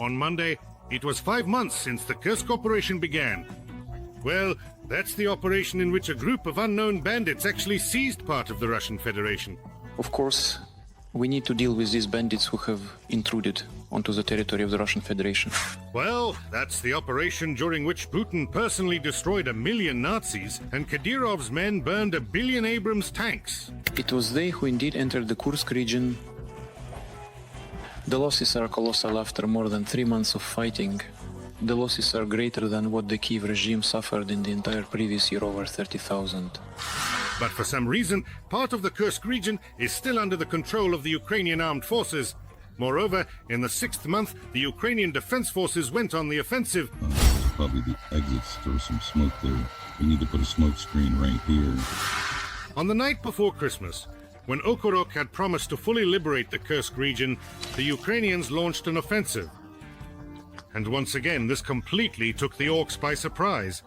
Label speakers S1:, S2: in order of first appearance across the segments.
S1: On Monday, it was 5 months since the Kursk operation began. Well, that's the operation in which a group of unknown bandits actually seized part of the Russian Federation.
S2: Of course, we need to deal with these bandits who have intruded onto the territory of the Russian Federation.
S1: Well, that's the operation during which Putin personally destroyed 1 million Nazis and Kadyrov's men burned 1 billion Abrams tanks.
S2: It was they who indeed entered the Kursk region. The losses are colossal after more than 3 months of fighting. The losses are greater than what the Kiev regime suffered in the entire previous year, over 30,000.
S1: But for some reason, part of the Kursk region is still under the control of the Ukrainian armed forces. Moreover, in the 6th month, the Ukrainian defense forces went on the offensive.
S3: Probably the exits. There was some smoke there. We need to put a smoke screen right here.
S1: On the night before Christmas, when Okorok had promised to fully liberate the Kursk region, the Ukrainians launched an offensive. And once again, this completely took the orcs by surprise.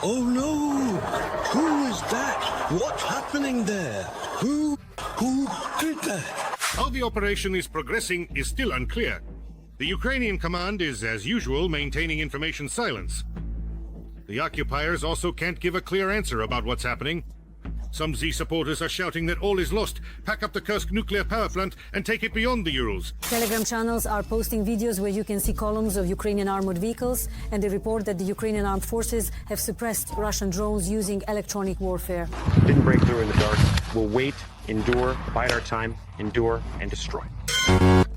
S4: Oh no! Who is that? What's happening there? Who did that?
S1: How the operation is progressing is still unclear. The Ukrainian command is, as usual, maintaining information silence. The occupiers also can't give a clear answer about what's happening. Some Z supporters are shouting that all is lost, pack up the Kursk nuclear power plant and take it beyond the Urals.
S5: Telegram channels are posting videos where you can see columns of Ukrainian armored vehicles, and they report that the Ukrainian armed forces have suppressed Russian drones using electronic warfare.
S6: Didn't break through in the dark. We'll wait, endure, bide our time, endure, and destroy.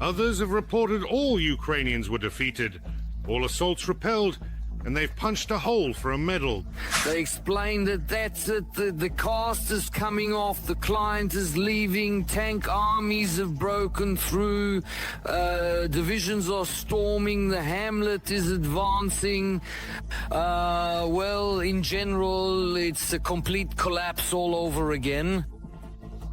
S1: Others have reported all Ukrainians were defeated, all assaults repelled, and they've punched a hole for a medal.
S7: They explain that that's it, the cast is coming off, the client is leaving, tank armies have broken through, divisions are storming, the hamlet is advancing. Well, in general, it's a complete collapse all over again.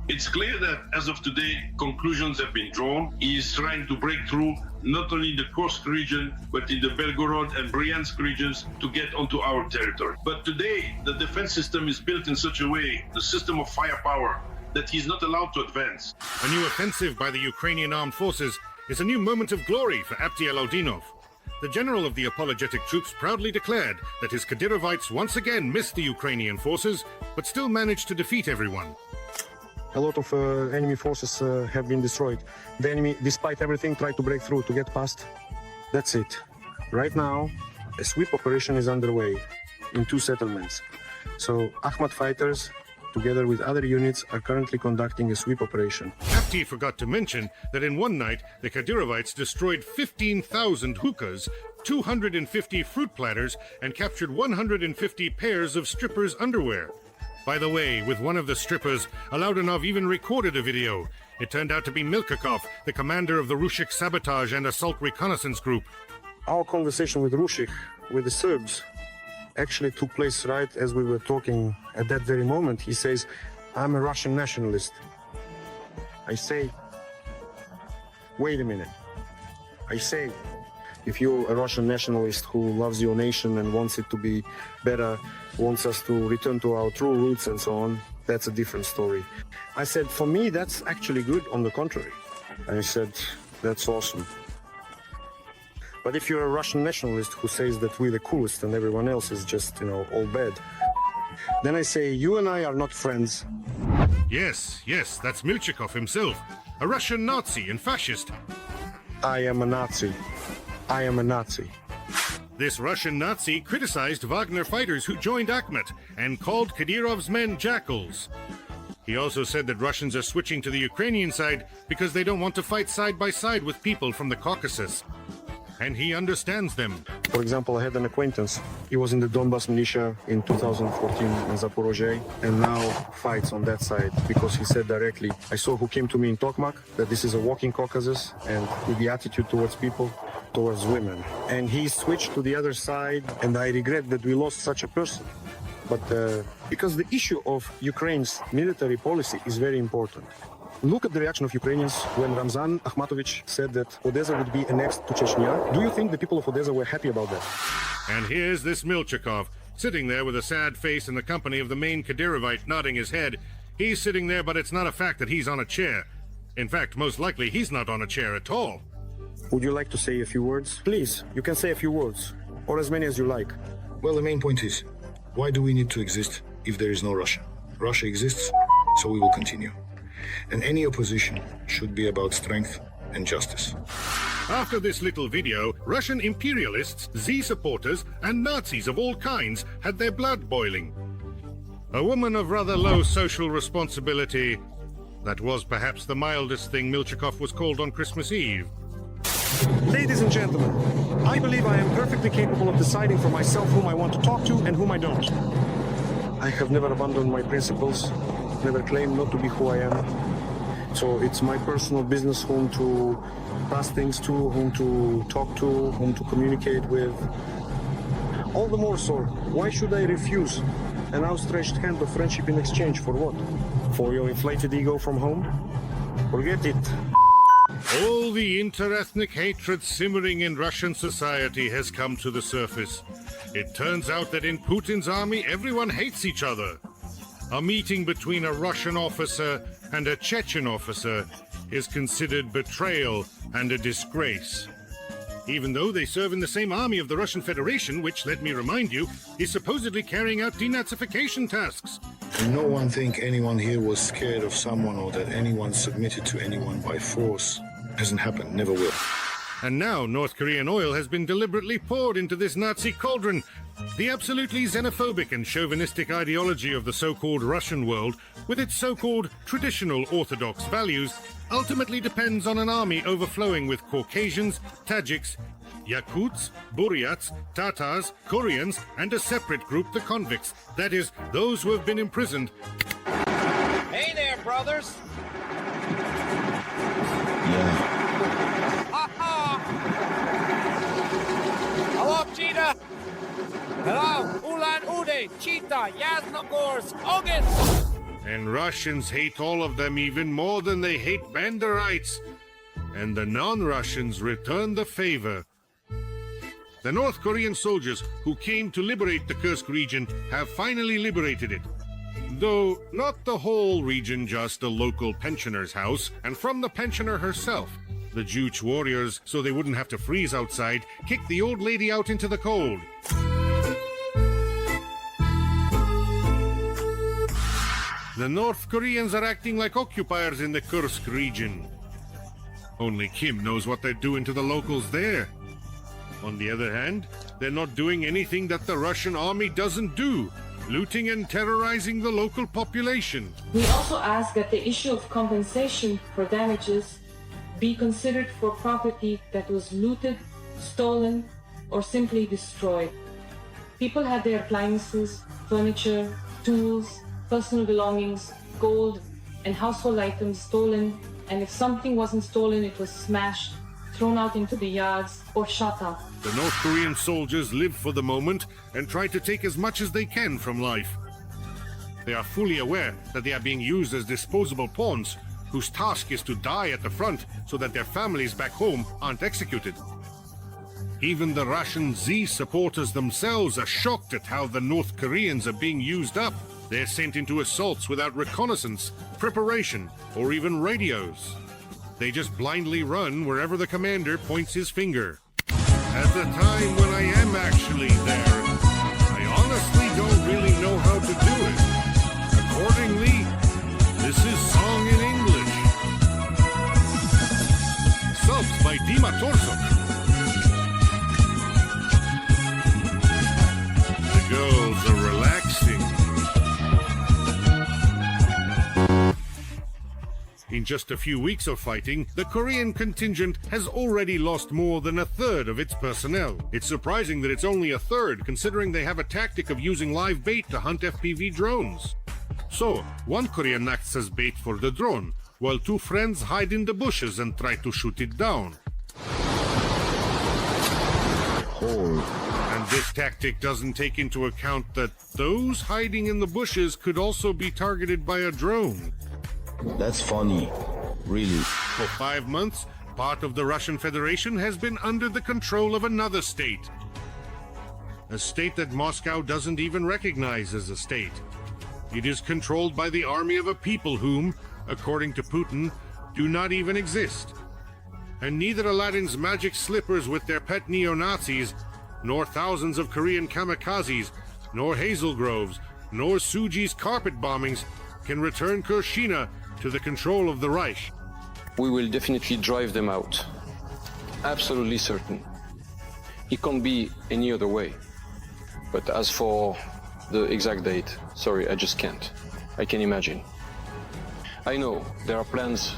S8: It's clear that as of today, conclusions have been drawn. He is trying to break through not only in the Kursk region, but in the Belgorod and Bryansk regions to get onto our territory. But today, the defense system is built in such a way, the system of firepower, that he's not allowed to advance.
S1: A new offensive by the Ukrainian armed forces is a new moment of glory for Alaudinov. The general of the apologetic troops proudly declared that his Kadyrovites once again missed the Ukrainian forces, but still managed to defeat everyone.
S9: A lot of enemy forces have been destroyed. The enemy, despite everything, tried to break through to get past. That's it. Right now, a sweep operation is underway in 2 settlements. So Akhmat fighters, together with other units, are currently conducting a sweep operation.
S1: Apti forgot to mention that in one night, the Kadyrovites destroyed 15,000 hookahs, 250 fruit platters, and captured 150 pairs of strippers' underwear. By the way, with one of the strippers, Alaudinov even recorded a video. It turned out to be Milkakov, the commander of the Rushik sabotage and assault reconnaissance group.
S9: Our conversation with Rushik, with the Serbs, actually took place right as we were talking at that very moment. He says, I'm a Russian nationalist. I say, wait a minute. I say, if you're a Russian nationalist who loves your nation and wants it to be better, wants us to return to our true roots and so on, that's a different story. I said, for me, that's actually good, on the contrary. I said, that's awesome. But if you're a Russian nationalist who says that we're the coolest and everyone else is just, all bad, then I say, you and I are not friends.
S1: Yes, that's Milchikov himself, a Russian Nazi and fascist.
S9: I am a Nazi. I am a Nazi.
S1: This Russian Nazi criticized Wagner fighters who joined Akhmat and called Kadyrov's men jackals. He also said that Russians are switching to the Ukrainian side because they don't want to fight side by side with people from the Caucasus. And he understands them.
S9: For example, I had an acquaintance. He was in the Donbas militia in 2014 in Zaporozhye and now fights on that side because he said directly, I saw who came to me in Tokmak, that this is a walking Caucasus, and with the attitude towards people, towards women. And he switched to the other side, and I regret that we lost such a person. But because the issue of Ukraine's military policy is very important. Look at the reaction of Ukrainians when Ramzan Akhmatovich said that Odessa would be annexed to Chechnya. Do you think the people of Odessa were happy about that?
S1: And here's this Milchikov, sitting there with a sad face in the company of the main Kadyrovite nodding his head. He's sitting there, but it's not a fact that he's on a chair. In fact, most likely he's not on a chair at all.
S9: Would you like to say a few words? Please, you can say a few words, or as many as you like.
S10: Well, the main point is, why do we need to exist if there is no Russia? Russia exists, so we will continue. And any opposition should be about strength and justice.
S1: After this little video, Russian imperialists, Z supporters, and Nazis of all kinds had their blood boiling. A woman of rather low social responsibility, that was perhaps the mildest thing Milchikov was called on Christmas Eve.
S9: Ladies and gentlemen, I believe I am perfectly capable of deciding for myself whom I want to talk to and whom I don't. I have never abandoned my principles, never claimed not to be who I am. So it's my personal business whom to pass things to, whom to talk to, whom to communicate with. All the more so, why should I refuse an outstretched hand of friendship in exchange for what? For your inflated ego from home? Forget it.
S1: All the interethnic hatred simmering in Russian society has come to the surface. It turns out that in Putin's army, everyone hates each other. A meeting between a Russian officer and a Chechen officer is considered betrayal and a disgrace. Even though they serve in the same army of the Russian Federation, which, let me remind you, is supposedly carrying out denazification tasks.
S10: And no one think anyone here was scared of someone or that anyone submitted to anyone by force. Hasn't happened, never will.
S1: And now North Korean oil has been deliberately poured into this Nazi cauldron. The absolutely xenophobic and chauvinistic ideology of the so-called Russian world, with its so-called traditional orthodox values, ultimately depends on an army overflowing with Caucasians, Tajiks, Yakuts, Buryats, Tatars, Koreans, and a separate group, the convicts. That is, those who have been imprisoned.
S11: Hey there, brothers! Hello, Cheetah! Hello, Ulan Ude, Cheetah, Yaznogorsk, Ogan!
S1: And Russians hate all of them even more than they hate Banderites. And the non-Russians return the favor. The North Korean soldiers who came to liberate the Kursk region have finally liberated it. Though not the whole region, just a local pensioner's house, and from the pensioner herself. The Juche warriors, so they wouldn't have to freeze outside, kicked the old lady out into the cold. The North Koreans are acting like occupiers in the Kursk region. Only Kim knows what they're doing to the locals there. On the other hand, they're not doing anything that the Russian army doesn't do, looting and terrorizing the local population.
S12: We also ask that the issue of compensation for damages be considered for property that was looted, stolen, or simply destroyed. People had their appliances, furniture, tools, personal belongings, gold, and household items stolen, and if something wasn't stolen, it was smashed, thrown out into the yards, or shot up.
S1: The North Korean soldiers live for the moment and try to take as much as they can from life. They are fully aware that they are being used as disposable pawns, whose task is to die at the front so that their families back home aren't executed. Even the Russian Z supporters themselves are shocked at how the North Koreans are being used up. They're sent into assaults without reconnaissance, preparation, or even radios. They just blindly run wherever the commander points his finger. At the time when I am actually there, I honestly don't really know how to do it. Accordingly, this is song in English. Subs by Dima Torsok. The girls are relaxing. In just a few weeks of fighting, the Korean contingent has already lost more than a third of its personnel. It's surprising that it's only a third, considering they have a tactic of using live bait to hunt FPV drones. So, one Korean acts as bait for the drone, while two friends hide in the bushes and try to shoot it down. And this tactic doesn't take into account that those hiding in the bushes could also be targeted by a drone.
S13: That's funny, really.
S1: For 5 months, part of the Russian Federation has been under the control of another state. A state that Moscow doesn't even recognize as a state. It is controlled by the army of a people whom, according to Putin, do not even exist. And neither Aladdin's magic slippers with their pet neo-Nazis, nor thousands of Korean kamikazes, nor Hazel Groves, nor Suji's carpet bombings can return Kursk to the control of the Reich.
S2: We will definitely drive them out. Absolutely certain. It can't be any other way. But as for the exact date, sorry, I just can't. I can imagine. I know there are plans.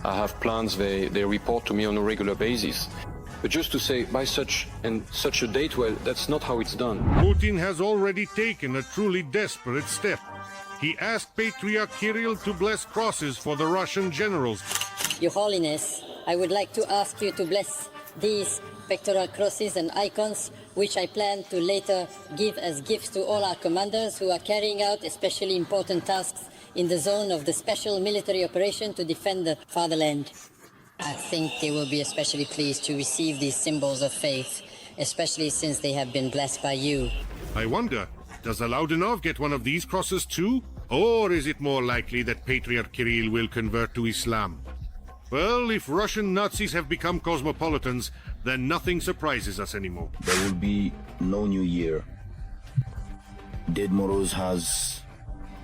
S2: I have plans, they report to me on a regular basis. But just to say, by such and such a date, well, that's not how it's done.
S1: Putin has already taken a truly desperate step. He asked Patriarch Kirill to bless crosses for the Russian generals.
S14: Your Holiness, I would like to ask you to bless these pectoral crosses and icons, which I plan to later give as gifts to all our commanders who are carrying out especially important tasks in the zone of the special military operation to defend the fatherland. I think they will be especially pleased to receive these symbols of faith, especially since they have been blessed by you.
S1: I wonder, does Alaudinov get one of these crosses too? Or is it more likely that Patriarch Kirill will convert to Islam? Well, if Russian Nazis have become cosmopolitans, then nothing surprises us anymore.
S13: There will be no new year. Dead Moroz has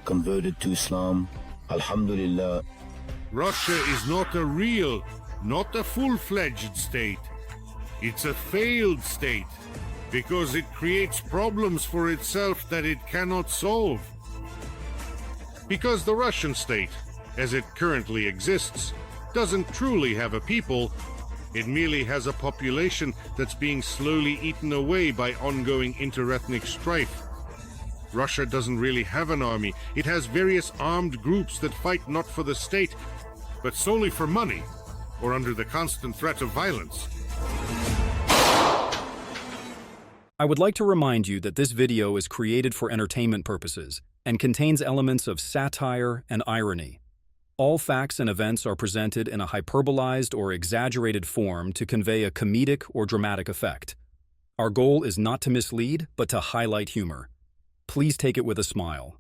S13: converted to Islam. Alhamdulillah.
S1: Russia is not a real, not a full-fledged state. It's a failed state, because it creates problems for itself that it cannot solve. Because the Russian state, as it currently exists, doesn't truly have a people. It merely has a population that's being slowly eaten away by ongoing interethnic strife. Russia doesn't really have an army. It has various armed groups that fight not for the state, but solely for money, or under the constant threat of violence.
S15: I would like to remind you that this video is created for entertainment purposes and contains elements of satire and irony. All facts and events are presented in a hyperbolized or exaggerated form to convey a comedic or dramatic effect. Our goal is not to mislead, but to highlight humor. Please take it with a smile.